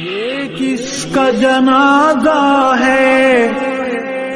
یہ کس کا جنازہ ہے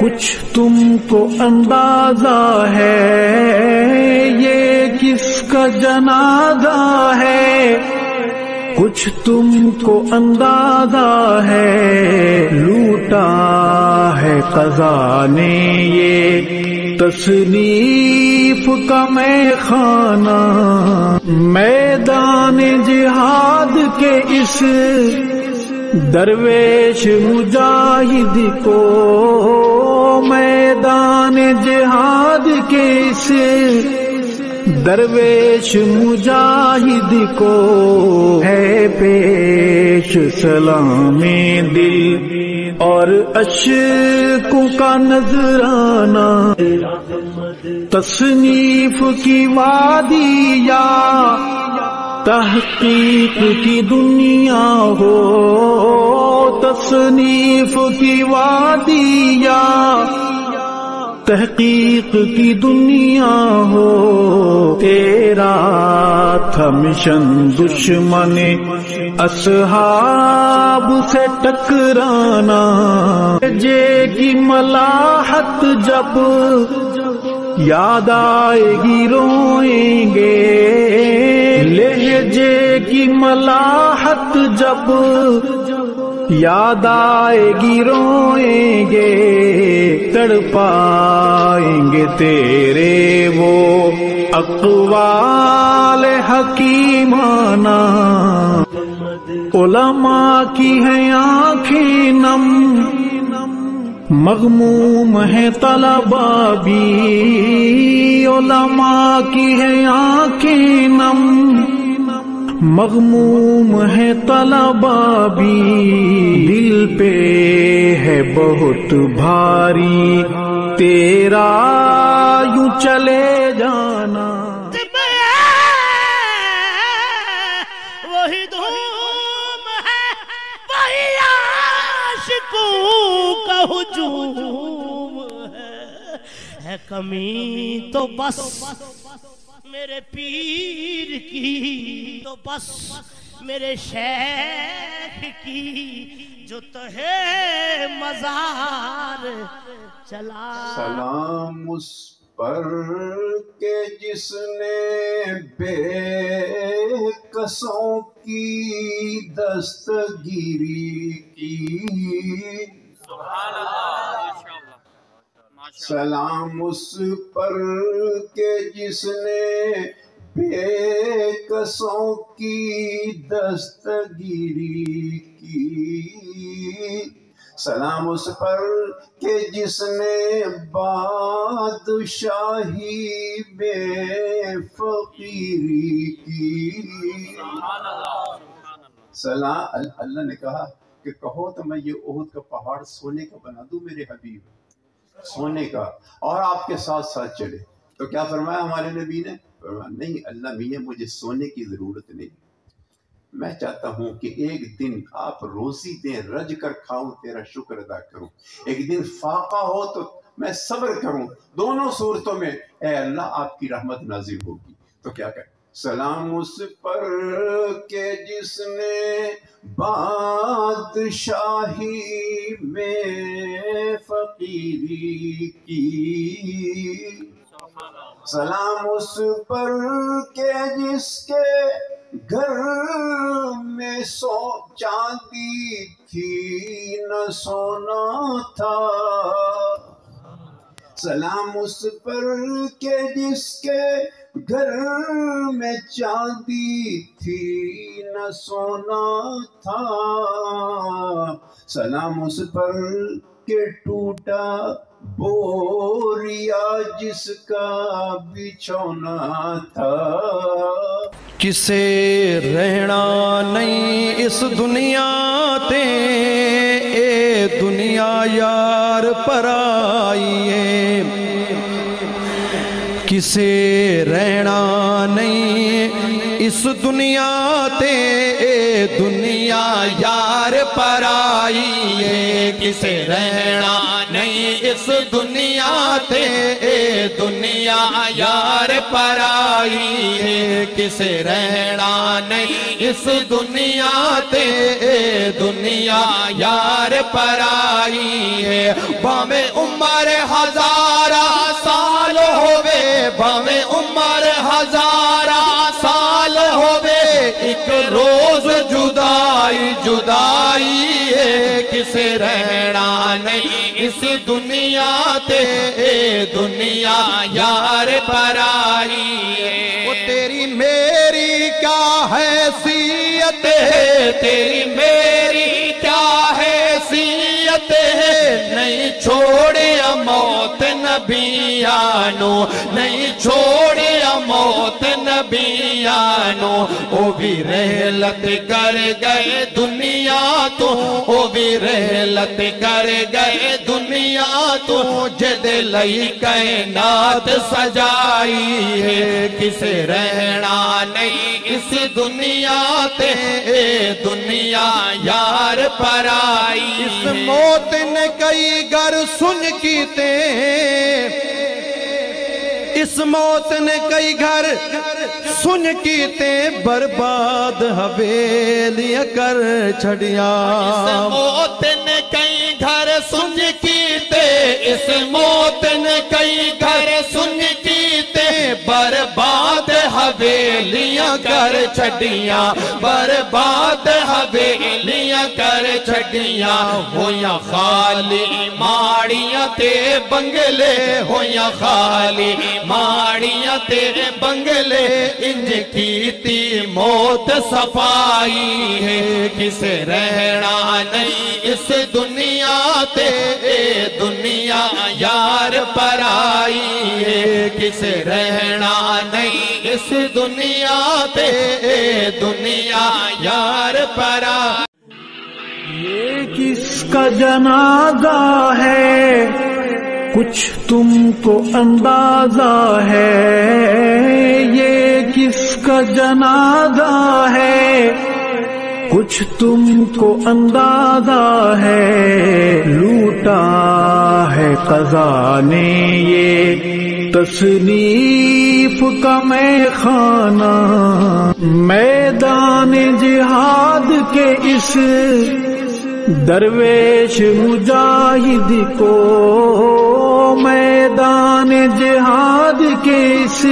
کچھ تم کو اندازہ ہے، یہ کس کا جنازہ ہے کچھ تم کو اندازہ ہے، لوٹا ہے قضا نے یہ تصنیف کا میں خانہ، میدان جہاد کے اس درویش مجاہد کو، میدان جہاد کے اس درویش مجاہد کو ہے پیش سلام دل اور اشکوں کا نذرانہ، تصنیف کی وادی یا تحقیق کی دنیا ہو، تصنیف کی وادی یا تحقیق کی دنیا ہو، تیرا تھا مشن دشمن اصحاب سے ٹکرانا، لہجے کی ملاحت جب یاد آئے گی روئیں گے، لہجے کی ملاحت جب یاد آئے گی روئیں گے، تڑپائیں گے تیرے وہ اقوال حکیمانہ، علماء کی ہیں آنکھیں نم، مغموم ہے طلباء بھی، علماء کی ہیں آنکھیں نم، مغموم ہے طلباء بھی، دل پہ ہے بہت بھاری تیرا یوں چلے جانا، وہی دھوم ہے وہی عاشقوں کا ہجوم ہے کمی تو بس میرے پیر کی، تو بس میرے شیخ کی، جو تہے مزار چلا، سلام اس پر کہ جس نے بے کسوں کی دستگیری کی، سبحان اللہ، سلام اس پر کہ جس نے بے کسوں کی دستگیری کی، سلام اس پر کہ جس نے بادشاہی میں فقیری کی، سلام اللہ نے کہا کہ کہو تو میں یہ احد کا پہاڑ سونے کا بنا دوں میرے حبیب، سونے کا، اور آپ کے ساتھ ساتھ چلے، تو کیا فرمایا ہمارے نبی نے؟ فرمایا نہیں اللہ میاں مجھے سونے کی ضرورت نہیں، میں چاہتا ہوں کہ ایک دن آپ روزی دیں، رج کر کھاؤں تیرا شکر ادا کروں، ایک دن فاقہ ہو تو میں صبر کروں، دونوں صورتوں میں اے اللہ آپ کی رحمت نازل ہوگی۔ تو کیا کہ سلام اس پر کہ جس نے بادشاہی میں فقیری کی، سلام اس پر کہ جس کے گھر میں چاندی تھی نہ سونا تھا، سلام اس پر کہ جس کے گھر میں چاندی تھی نہ سونا تھا، سلام اس پر کہ ٹوٹا بوریا جس کا بچھونا تھا، کسے رہنا نہیں اس دنیا تے، اے دنیا یار پرائی ہے، کسے رہنا نہیں اس دنیا تے، اے دنیا یار پرائی ہے، کسے رہنا نہیں اس دنیا تے، اے دنیا یار پرائی ہے، کسے رہنا نہیں اس دنیا تے، اے دنیا یار پر آئی ہے باویں عمر ہزارہ سال ہوئے باویں عمر ہزارہ سال ہوئے ایک روز جدائی جدائی ہے کسے رہنا نہیں اس دنیا تے اے دنیا یار پر آئی ہے وہ تیری میری کیا حیثیت ہے تیری میری کیا حیثیت ہے نہیں چھوڑیا موت نبیانو نہیں چھوڑیا موت نبیانو او بھی رحلت کر گئے دنیا تو او بھی رحلت کر گئے دنیا تو جد لئی کائنات سجائی ہے کسے رہنا نہیں اس دنیا تے اے دنیا یار پر آئی اس موت نے کئی گھر سن کیتے اس موت نے کئی گھر سن کیتے برباد حویلیاں کر چھڑیا اس موت نے کئی گھر سن کیتے اس موت نے کئی گھر سن کیتے برباد حویلیاں کر چھڑیاں برباد حویلیاں کر چھڑیاں ہویاں خالی ماڑیاں تے بنگلے ہویاں خالی ماڑیاں تے بنگلے انج کیتی موت صفائی ہے کسے رہنا نہیں اس دنیا تے اے دنیا یار پر آئی ہے کسے رہنا نہیں اس دنیا تے اے دنیا یار پر آئی یہ کس کا جنازہ ہے کچھ تم کو اندازہ ہے یہ کس کا جنازہ ہے کچھ تم کو اندازہ ہے لوٹا ہے قضا نے یہ تصنیف کا میں خانہ میدان جہاد کے اس درویش مجاہد کو میدان جہاد کے اس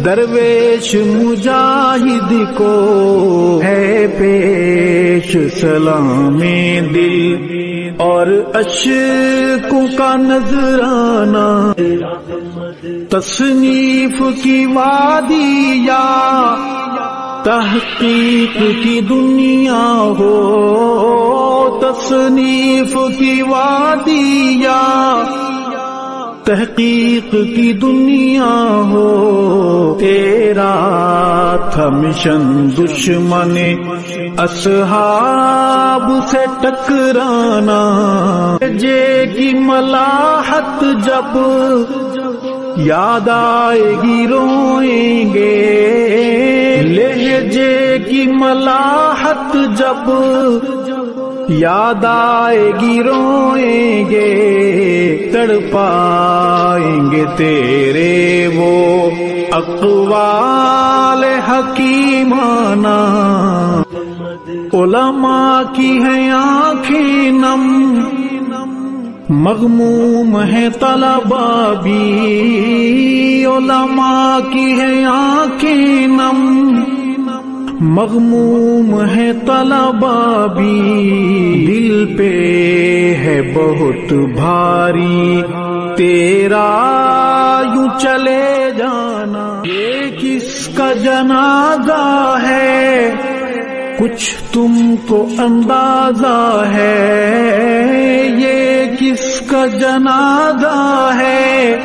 درویش مجاہد کو ہے پیش سلام دل اور اشکوں کا نذرانہ تصنیف کی وادی یا تحقیق کی دنیا ہو تصنیف کی وادی یا تحقیق کی دنیا ہو تیرا تھا مشن دشمن اصحاب سے ٹکرانا جے کی ملاحت جب یاد آئے گی روئیں گے لہجے کی ملاحت جب یاد آئے گی روئیں گے تڑپائیں گے تیرے وہ اقوال حکیمانہ علماء کی ہیں آنکھیں نم مغموم ہے طلباء بھی علماء کی ہے آنکھیں نم مغموم ہے طلباء بھی دل پہ ہے بہت بھاری تیرا یوں چلے جانا یہ کس کا جنازہ ہے کچھ تم کو اندازہ ہے یہ کس کا جنازہ ہے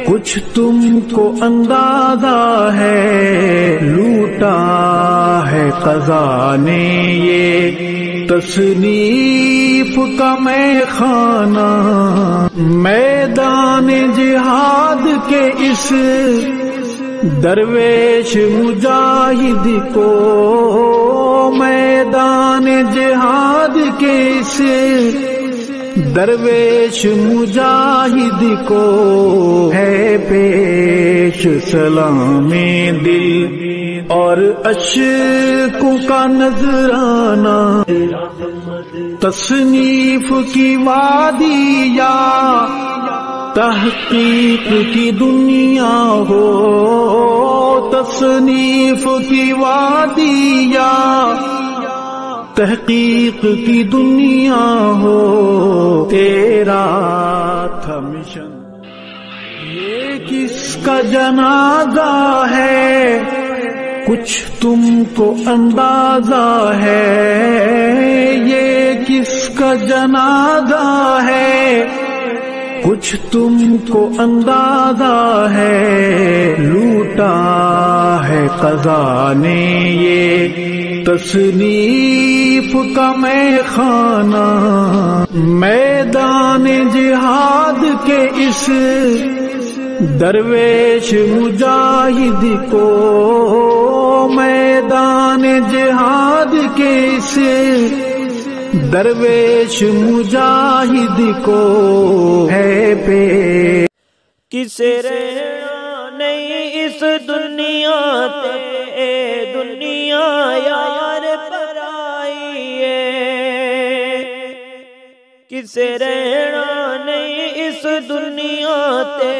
کچھ تم کو اندازہ ہے لوٹا ہے قضا نے یہ تصنیف کا میں خانہ میدان جہاد کے اس درویش مجاہد کو میدان جہاد کے اس درویش مجاہد کو ہے پیش سلام دل اور اشکوں کا نذرانہ، تصنیف کی وادی یا تحقیق کی دنیا ہو، تصنیف کی وادی یا تحقیق کی دنیا ہو، تیرا تھا مشن یہ کس کا جنازہ ہے، کچھ تم کو اندازہ ہے، یہ کس کا جنازہ ہے، کچھ تم کو اندازہ ہے، لوٹا ہے قضا نے یہ تصنیف کا میخانہ، میدان جہاد کے اس درویش مجاہد کو، میدان جہاد کے اس درویش مجاہد کو ہے پہ کسے رہنا نہیں اس دنیا تے، دنیا یار پرائی ہے، کسے رہنا نہیں اس دنیا تے،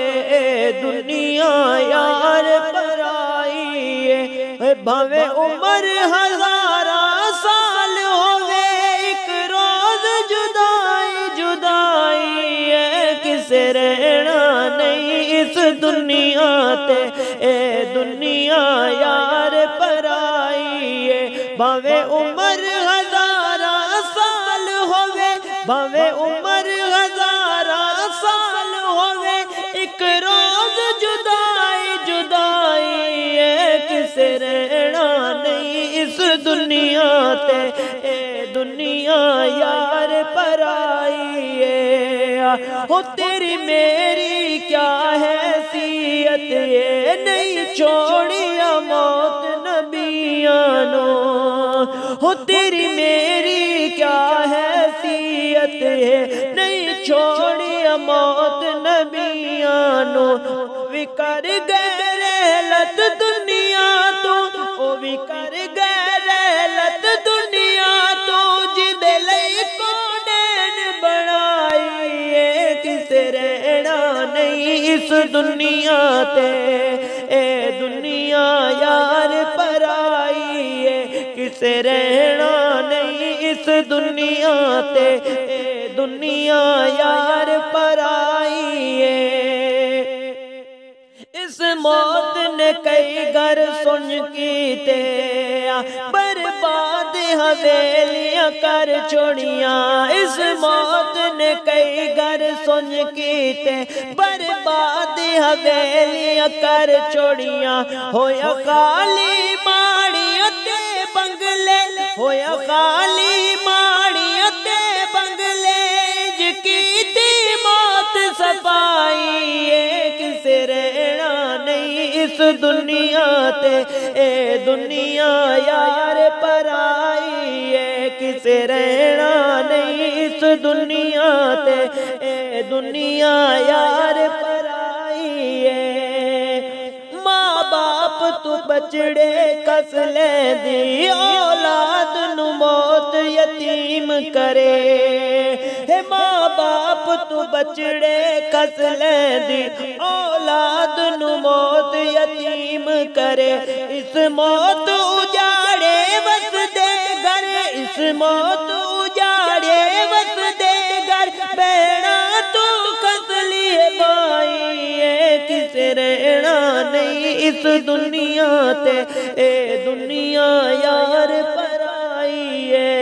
دنیا یار پرائی ہے، بھاوے عمر ہزارہ سال ہوئے ایک روز جدائی جدائی ہے، کسے رہنا نہیں اس دنیا تے، اے دنیا یار پرائی ہے، بھاوے عمر ہزارہ سال ہوئے، بھاوے عمر ہزارہ سال ہوئے ایک روز جدائی جدائی ہے، کسے رہنا نہیں اس دنیا تے، اے دنیا یار پرائی ہے، ہو تیری میری کیا حیثیت، یہ نہیں چھوڑیا موت نبیانو، ہو تیری میری کیا حیثیت ہے، نہیں چھوڑیا موت نبیانو، وی کر گئے رحلت دنیا تو، او وی کر گئے رحلت دنیا تو، جدے لئی کونین بڑائی ہے، کسے رہنا نہیں اس دنیا تے، اے دنیا یار پرائی ہے، کسے رہنا نہیں اس دنیا تے، اے دنیا یار پرائی ہے، اس موت نے کئی گھر سن کیتے، برباد حویلیاں کر چھوڑیاں، اس موت نے کئی گھر سن کیتے، برباد حویلیاں کر چھوڑیاں، ہویا خالی ماڑیاں تے بنگلے، ہویا خالی ماڑیاں تے بنگلے، جکیتی موت صفائی ہے، کسے رہنا نہیں اس دنیا تے، اے دنیا یار پرائی ہے، کسے رہنا نہیں اس دنیا تے، اے دنیا یار پرائی ہے، ماں باپ تو بچڑے کس لے دی، اولاد نو موت یتیم کرے، ہے ماں باپ تو بچڑے کس لے دی، اولاد نو موت یتیم کرے، اس موت اجاڑے وس دے گھر، اس موت اجاڑے وس دے گھر، بہنا تو کس لیے بائی ہے، کسے رہنا نہیں اس دنیا تے، اے دنیا یار پرائی ہے،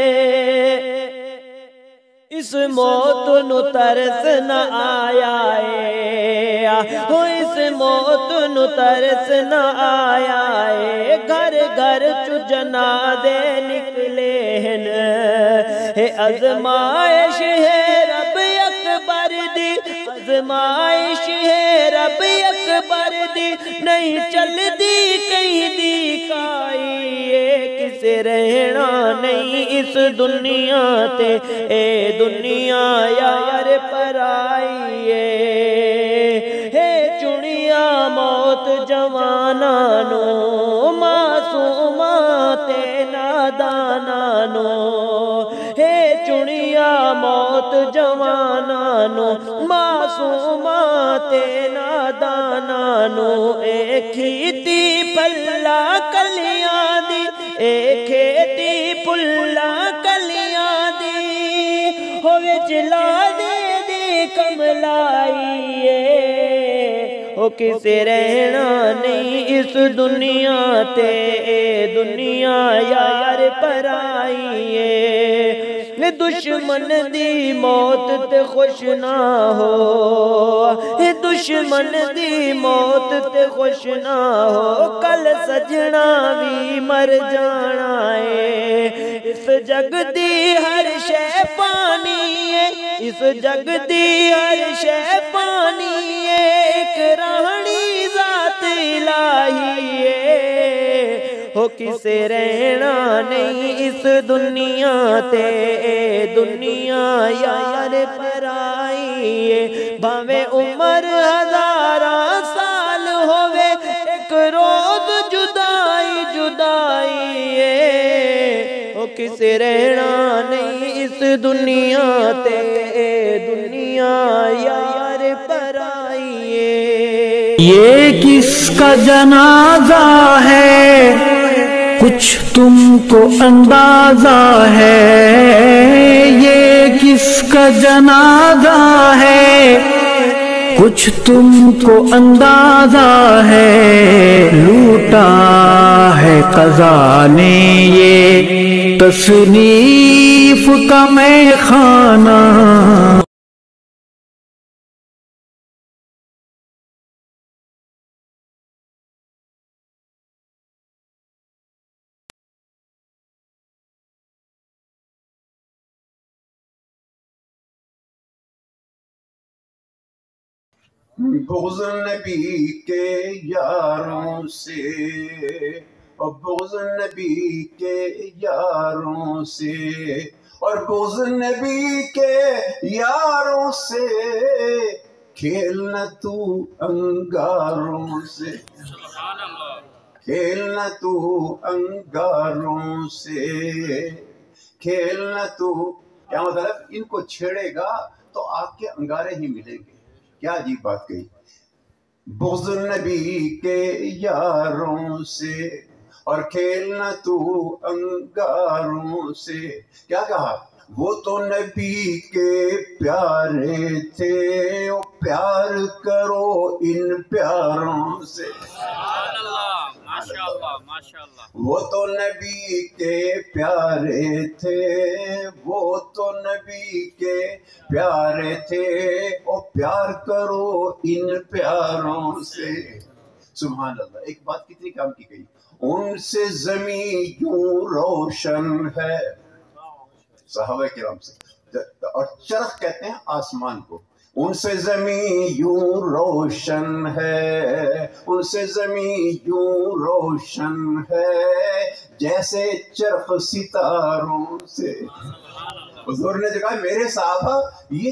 اس موت نو ترس نہ آیا ہے، ہو اس موت نو ترس نہ آیا ہے، گھر گھر چو جنازے نکلے ہیں، ازمائش ہے رب اکبر دی، ازمائش ہے رب اکبر دی، نہیں چل دی کہیں دی کائی ہے، کسے رہنا نہیں اس دنیا تے، اے دنیا یار پرائی ہے، چنیا موت جوانانو، معصوم معصومات نادانانو ہے چنیا موت جوانانو معصومات نادانانو اے کھیتی پلا کلیاں دی اے کھیتی پلا کلیاں دی ہوئے چلا دے کملائیے ہو کسے رہنا نہیں اس دنیا تے دنیا یار پرائیے دشمن دی موت تے خوش نہ ہو دشمن دی موت تے خوش نہ ہو کل سجنا بھی مر جانا ہے اس جگ دی ہر شے پانی ہے اس جگ دی ہر شے پانی ہے ایک رہنی ذات الہی ہے ہو کسے رہنا نہیں اس دنیا تے دنیا یار پرائیے بھاوے عمر ہزاراں سال ہوئے ایک روز جدائی جدائی ہے ہو کسے رہنا نہیں اس دنیا تے دنیا یار پرائیے یہ کس کا جنازہ ہے کچھ تم کو اندازہ ہے یہ کس کا جنازہ ہے کچھ تم کو اندازہ ہے لوٹا ہے قضا نے یہ تصنیف کا میں خانہ بغض نبی کے یاروں سے اور بغض نبی کے یاروں سے اور بغض نبی کے یاروں سے کھیلنا تو انگاروں سے کھیلنا تو انگاروں سے کھیلنا تو کیا مطلب ان کو چھیڑے گا تو آگ کے انگارے ہی ملیں گے کیا عجیب بات کہی بغض نبی کے یاروں سے اور کھیلنا تو انگاروں سے کیا کہا وہ تو نبی کے پیارے تھے وہ پیار کرو ان پیاروں سے وہ تو نبی کے پیارے تھے وہ تو نبی کے پیارے تھے او پیار کرو ان پیاروں سے سبحان اللہ ایک بات کتنی کام کی گئی ان سے زمین یوں روشن ہے صحابہ کرام سے اور چرخ کہتے ہیں آسمان کو ان سے زمین یوں روشن ہے ان سے زمین یوں روشن ہے جیسے چرخ ستاروں سے حضور نے کہا میرے صحابہ یہ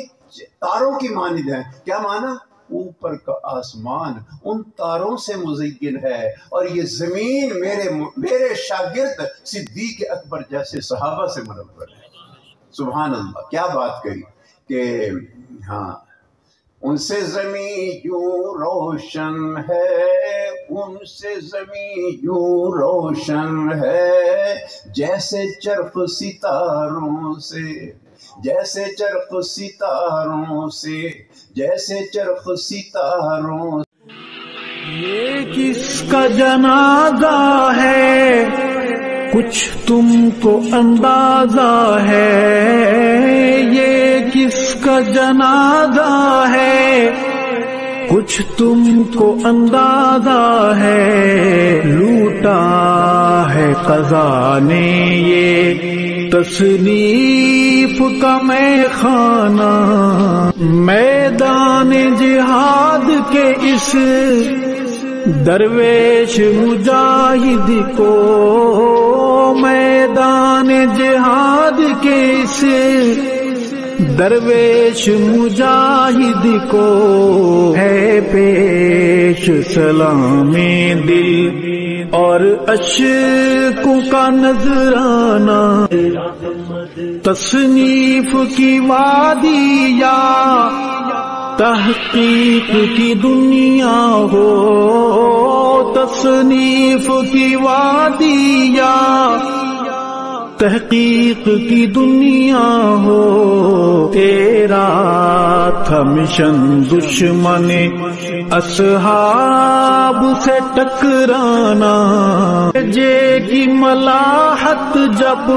تاروں کی مانند ہیں کیا مانا اوپر کا آسمان ان تاروں سے مزین ہے اور یہ زمین میرے شاگرد صدیق اکبر جیسے صحابہ سے منور ہے سبحان اللہ کیا بات کہی کہ ہاں ان سے زمین یوں روشن ہے ان سے زمین یوں روشن ہے جیسے چرخ ستاروں سے جیسے چرخ ستاروں سے جیسے چرخ ستاروں یہ کس کا جنازہ ہے کچھ تم کو اندازہ ہے یہ کس کا جنازہ ہے کچھ تم کو اندازہ ہے لوٹا ہے قضا نے یہ تصنیف کا میں خانہ میدان جہاد کے اس درویش مجاہد کو میدان جہاد کے اس درویش مجاہد کو ہے پیش سلام دل اور اشکوں کا نذرانہ، تصنیف کی وادی یا تحقیق کی دنیا ہو، تصنیف کی وادی یا تحقیق کی دنیا ہو، تیرا تھا مشن دشمن اصحاب سے ٹکرانا، لہجے کی ملاحت جب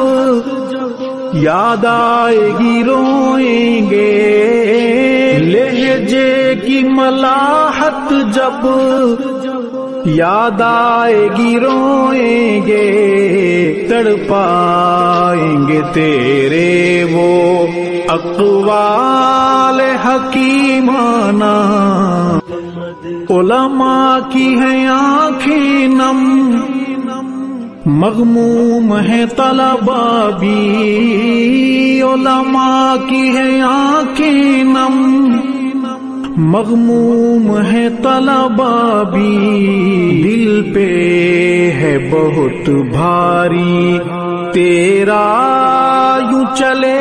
یاد آئے گی روئیں گے، لہجے کی ملاحت جب یاد آئے گی روئیں گے، تڑپائیں گے تیرے وہ اقوال حکیمانہ، علماء کی ہیں آنکھیں نم، مغموم ہے طلباء بھی، علماء کی ہیں آنکھیں نم، مغموم ہے طلباء بھی، دل پہ ہے بہت بھاری تیرا یوں چلے